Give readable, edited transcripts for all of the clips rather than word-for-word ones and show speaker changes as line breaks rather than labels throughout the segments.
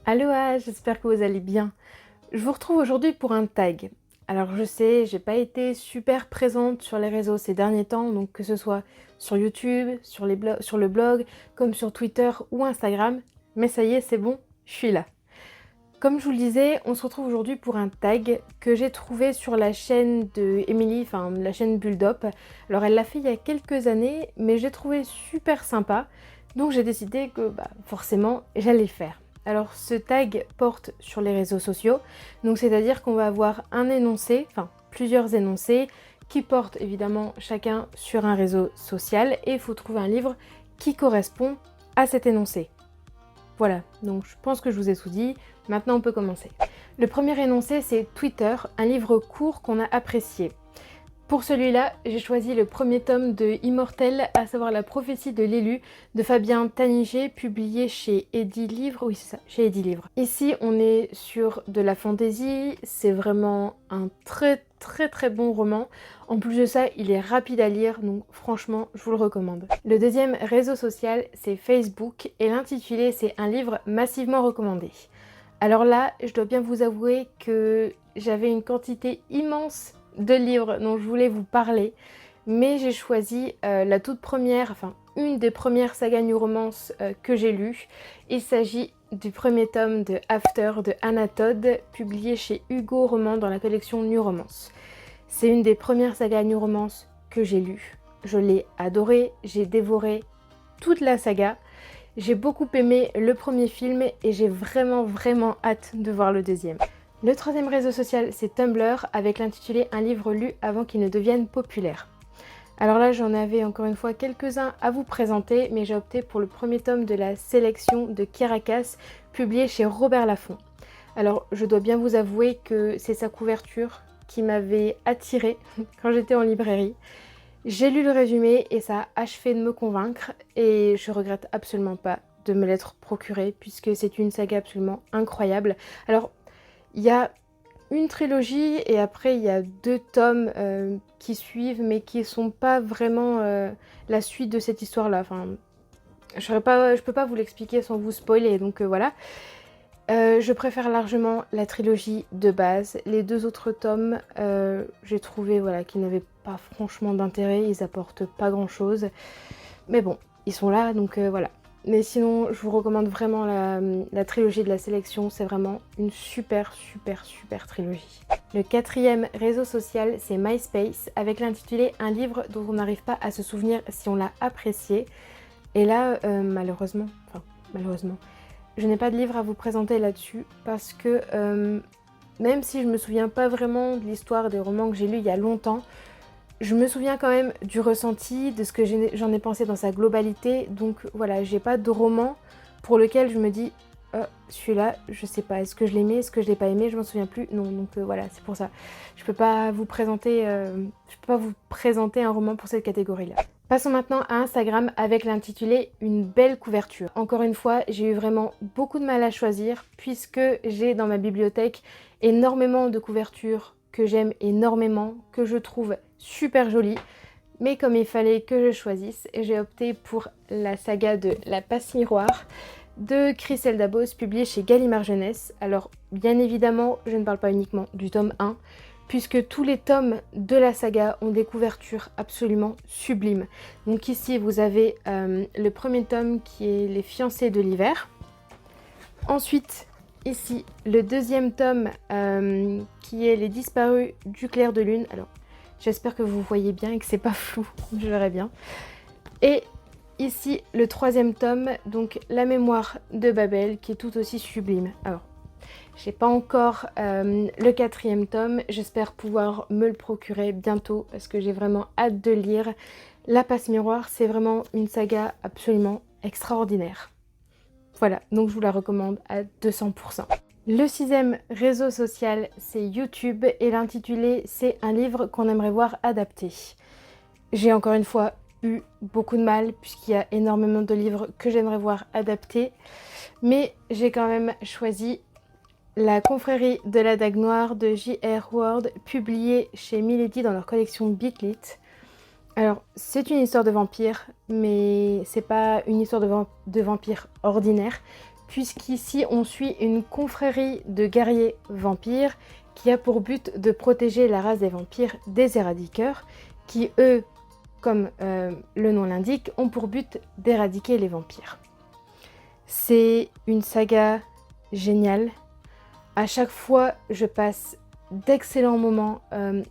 Aloha, j'espère que vous allez bien. Je vous retrouve aujourd'hui pour un tag. Alors je sais, j'ai pas été super présente sur les réseaux ces derniers temps, donc que ce soit sur YouTube, sur le blog, comme sur Twitter ou Instagram, mais ça y est, c'est bon, je suis là. Comme je vous le disais, on se retrouve aujourd'hui pour un tag que j'ai trouvé sur la chaîne de Emily, enfin la chaîne Bulldop. Alors elle l'a fait il y a quelques années, mais j'ai trouvé super sympa, donc j'ai décidé que forcément j'allais le faire. Alors ce tag porte sur les réseaux sociaux, donc c'est-à-dire qu'on va avoir un énoncé, enfin plusieurs énoncés, qui portent évidemment chacun sur un réseau social, et il faut trouver un livre qui correspond à cet énoncé. Voilà, donc je pense que je vous ai tout dit, maintenant on peut commencer. Le premier énoncé c'est Twitter, un livre court qu'on a apprécié. Pour celui-là, j'ai choisi le premier tome de Immortel, à savoir La prophétie de l'élu de Fabien Taninger, publié chez Eddy Livre. Oui, c'est ça, chez Eddy Livre. Ici, on est sur de la fantaisie, c'est vraiment un très bon roman. En plus de ça, il est rapide à lire, donc franchement, je vous le recommande. Le deuxième réseau social, c'est Facebook, et l'intitulé, c'est un livre massivement recommandé. Alors là, je dois bien vous avouer que j'avais une quantité immense de livres dont je voulais vous parler, mais j'ai choisi la toute première, enfin une des premières sagas New Romance que j'ai lues. Il s'agit du premier tome de After de Anna Todd, publié chez Hugo Roman dans la collection New Romance. C'est une des premières sagas New Romance que j'ai lues. Je l'ai adorée, j'ai dévoré toute la saga. J'ai beaucoup aimé le premier film et j'ai vraiment hâte de voir le deuxième. Le troisième réseau social, c'est Tumblr, avec l'intitulé Un livre lu avant qu'il ne devienne populaire. Alors là, j'en avais encore une fois quelques-uns à vous présenter, mais j'ai opté pour le premier tome de la sélection de Caracas, publié chez Robert Laffont. Alors, je dois bien vous avouer que c'est sa couverture qui m'avait attirée quand j'étais en librairie. J'ai lu le résumé et ça a achevé de me convaincre, et je regrette absolument pas de me l'être procuré, puisque c'est une saga absolument incroyable. Alors, il y a une trilogie et après il y a 2 tomes qui suivent, mais qui sont pas vraiment la suite de cette histoire-là. Enfin, je peux pas vous l'expliquer sans vous spoiler, donc voilà. Je préfère largement la trilogie de base. Les 2 autres tomes, j'ai trouvé qu'ils n'avaient pas franchement d'intérêt, ils apportent pas grand-chose. Mais bon, ils sont là, donc voilà. Mais sinon, je vous recommande vraiment la trilogie de la sélection, c'est vraiment une super trilogie. Le quatrième réseau social, c'est MySpace, avec l'intitulé Un livre dont on n'arrive pas à se souvenir si on l'a apprécié. Et là, malheureusement, je n'ai pas de livre à vous présenter là-dessus, parce que même si je me souviens pas vraiment de l'histoire des romans que j'ai lus il y a longtemps, je me souviens quand même du ressenti, de ce que j'en ai pensé dans sa globalité. Donc voilà, j'ai pas de roman pour lequel je me dis celui-là, je sais pas, est-ce que je l'ai aimé, est-ce que je l'ai pas aimé, je m'en souviens plus. Non, donc voilà, c'est pour ça. Je peux pas vous présenter un roman pour cette catégorie-là. Passons maintenant à Instagram avec l'intitulé Une belle couverture. Encore une fois, j'ai eu vraiment beaucoup de mal à choisir, puisque j'ai dans ma bibliothèque énormément de couvertures que j'aime énormément, que je trouve super jolies. Mais comme il fallait que je choisisse, j'ai opté pour la saga de La Passe Miroir de Christelle Dabos, publiée chez Gallimard Jeunesse. Alors bien évidemment, je ne parle pas uniquement du tome 1, puisque tous les tomes de la saga ont des couvertures absolument sublimes. Donc ici vous avez le premier tome qui est Les fiancés de l'hiver. Ensuite, ici, le deuxième tome qui est Les disparus du clair de lune. Alors, j'espère que vous voyez bien et que c'est pas flou, je verrai bien. Et ici, le troisième tome, donc La mémoire de Babel, qui est tout aussi sublime. Alors, j'ai pas encore le quatrième tome, j'espère pouvoir me le procurer bientôt parce que j'ai vraiment hâte de lire. La Passe Miroir, c'est vraiment une saga absolument extraordinaire. Voilà, donc je vous la recommande à 200%. Le sixième réseau social, c'est YouTube, et l'intitulé, c'est Un livre qu'on aimerait voir adapté. J'ai encore une fois eu beaucoup de mal, puisqu'il y a énormément de livres que j'aimerais voir adaptés, mais j'ai quand même choisi La confrérie de la Dague Noire de J.R. Ward, publié chez Milady dans leur collection Beatlit. Alors, c'est une histoire de vampire, mais c'est pas une histoire de vampire ordinaire, puisqu'ici on suit une confrérie de guerriers vampires qui a pour but de protéger la race des vampires des éradiqueurs, qui eux, comme le nom l'indique, ont pour but d'éradiquer les vampires. C'est une saga géniale. À chaque fois, je passe d'excellents moments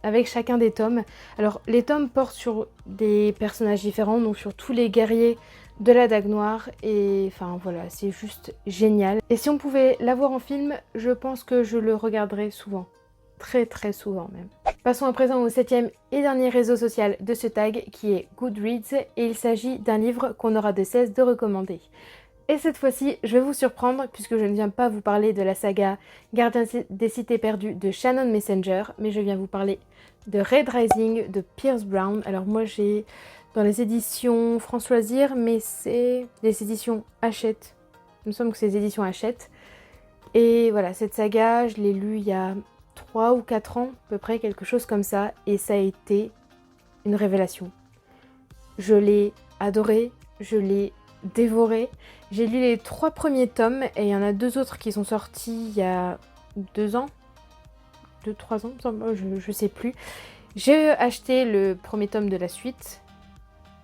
avec chacun des tomes. Alors, les tomes portent sur des personnages différents, donc sur tous les guerriers de la Dague Noire, et enfin voilà, c'est juste génial. Et si on pouvait l'avoir en film, je pense que je le regarderais souvent. Très très souvent même. Passons à présent au 7e et dernier réseau social de ce tag qui est Goodreads, et il s'agit d'un livre qu'on aura de cesse de recommander. Et cette fois-ci, je vais vous surprendre puisque je ne viens pas vous parler de la saga Gardien des Cités Perdues de Shannon Messenger, mais je viens vous parler de Red Rising de Pierce Brown. Alors moi j'ai dans les éditions France Loisirs, mais c'est des éditions Hachette. Il me semble que c'est des éditions Hachette. Et voilà, cette saga, je l'ai lue il y a 3 ou 4 ans, à peu près, quelque chose comme ça, et ça a été une révélation. Je l'ai adoré, je l'ai dévoré. J'ai lu les 3 premiers tomes et il y en a 2 autres qui sont sortis il y a 2 ans, 2-3 ans, je sais plus. J'ai acheté le premier tome de la suite.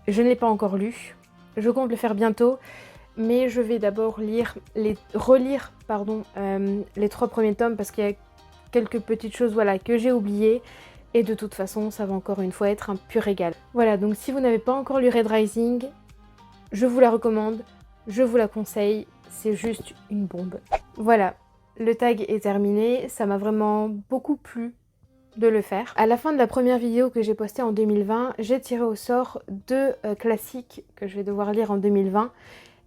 Je ne l'ai pas encore lu. Je compte le faire bientôt, mais je vais d'abord relire les 3 premiers tomes parce qu'il y a quelques petites choses voilà, que j'ai oubliées. Et de toute façon, ça va encore une fois être un pur régal. Voilà, donc si vous n'avez pas encore lu Red Rising, je vous la recommande, je vous la conseille, c'est juste une bombe. Voilà, le tag est terminé, ça m'a vraiment beaucoup plu de le faire. À la fin de la première vidéo que j'ai postée en 2020, j'ai tiré au sort 2 classiques que je vais devoir lire en 2020.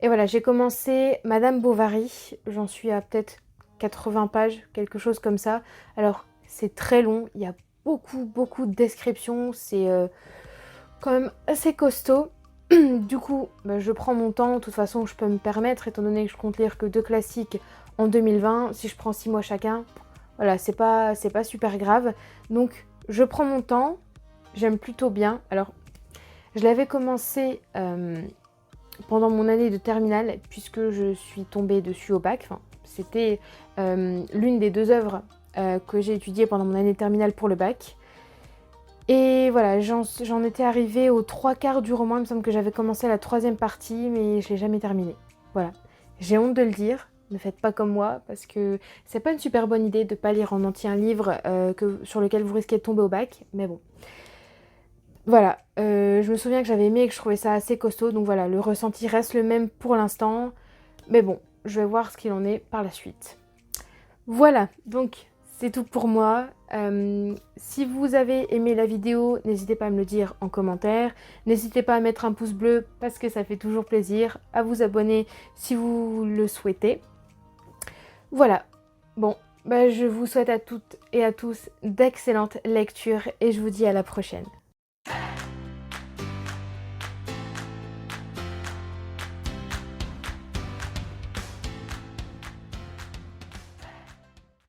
Et voilà, j'ai commencé Madame Bovary, j'en suis à peut-être 80 pages, quelque chose comme ça. Alors, c'est très long, il y a beaucoup de descriptions, c'est quand même assez costaud. Du coup, je prends mon temps, de toute façon je peux me permettre, étant donné que je compte lire que 2 classiques en 2020, si je prends 6 mois chacun, voilà, c'est pas super grave. Donc je prends mon temps, j'aime plutôt bien. Alors, je l'avais commencé pendant mon année de terminale, puisque je suis tombée dessus au bac. Enfin, c'était l'une des 2 œuvres que j'ai étudiées pendant mon année de terminale pour le bac. Et voilà, j'en étais arrivée aux 3/4 du roman. Il me semble que j'avais commencé la 3e partie, mais je l'ai jamais terminée. Voilà, j'ai honte de le dire, ne faites pas comme moi, parce que c'est pas une super bonne idée de pas lire en entier un livre sur lequel vous risquez de tomber au bac, mais bon. Voilà, je me souviens que j'avais aimé et que je trouvais ça assez costaud, donc voilà, le ressenti reste le même pour l'instant, mais bon, je vais voir ce qu'il en est par la suite. Voilà, donc c'est tout pour moi. Si vous avez aimé la vidéo, n'hésitez pas à me le dire en commentaire. N'hésitez pas à mettre un pouce bleu parce que ça fait toujours plaisir. À vous abonner si vous le souhaitez. Voilà. Bon, je vous souhaite à toutes et à tous d'excellentes lectures et je vous dis à la prochaine.